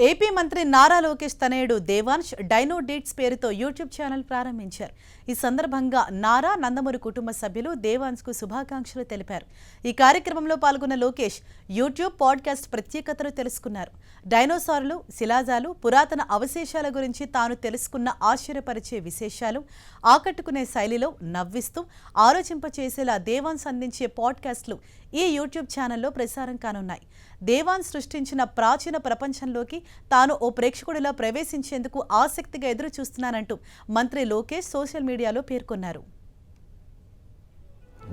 AP మంత్రి నారా లోకేష్ తనయుడు Devansh dino deets పేరుతో యూట్యూబ్ ఛానల్ ప్రారంభించారు. ఈ సందర్భంగా నారా నందమూరి కుటుంబ సభ్యులు దేవాంశ్కు శుభాకాంక్షలు తెలిపారు. ఈ కార్యక్రమంలో పాల్గొన్న లోకేష్ యూట్యూబ్ పాడ్కాస్ట్ ప్రత్యేకతలు తెలుసుకున్నారు. డైనోసార్లు, శిలాజాలు, పురాతన అవశేషాల గురించి తాను తెలుసుకున్న ఆశ్చర్యపరిచే విశేషాలు, ఆకట్టుకునే శైలిలో నవ్విస్తూ ఆలోచింపచేసేలా దేవాంశ్ అందించే పాడ్కాస్ట్లు ఈ యూట్యూబ్ ఛానల్లో ప్రసారం కానున్నాయి. దేవాంశ్ సృష్టించిన ప్రాచీన ప్రపంచంలోకి తాను ఓ ప్రేక్షకుడిలా ప్రవేశించేందుకు ఆసక్తిగా ఎదురు చూస్తున్నానంటూ మంత్రి లోకేష్ సోషల్ మీడియాలో పేర్కొన్నారు.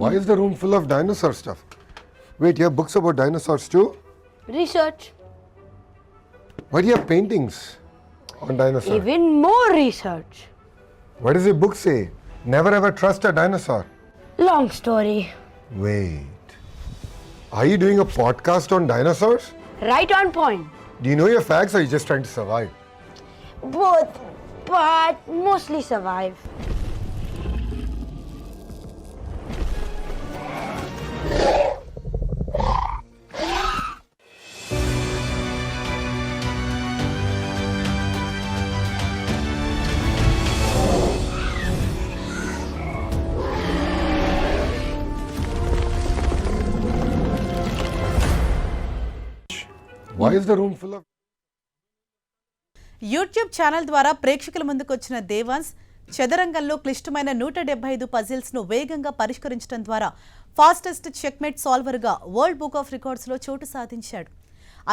Why is the room full of dinosaur stuff? Wait, you have books about dinosaurs too? Research. Why do you have paintings on dinosaurs? Even more research. What does your book say? Never ever trust a dinosaur. Long story. Wait. Are you doing a podcast on dinosaurs? Right on point. Do you know your facts or are you just trying to survive? Both, but mostly survive. Why is the room full of... YouTube channel ద్వారా ప్రేక్షకుల ముందుకొచ్చిన దేవాంశ్ చదరంగంలో క్లిష్టమైన 175 పజిల్స్ను వేగంగా పరిష్కరించడం ద్వారా fastest checkmate సాల్వర్గా world book of రికార్డ్స్లో చోటు సాధించాడు.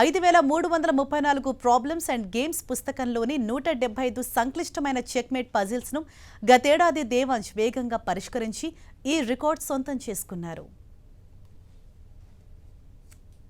5334 ప్రాబ్లమ్స్ అండ్ గేమ్స్ పుస్తకంలోని 175 సంక్లిష్టమైన చెక్మేట్ పజిల్స్ను గతేడాది దేవాంశ్ వేగంగా పరిష్కరించి ఈ రికార్డ్ సొంతం చేసుకున్నారు.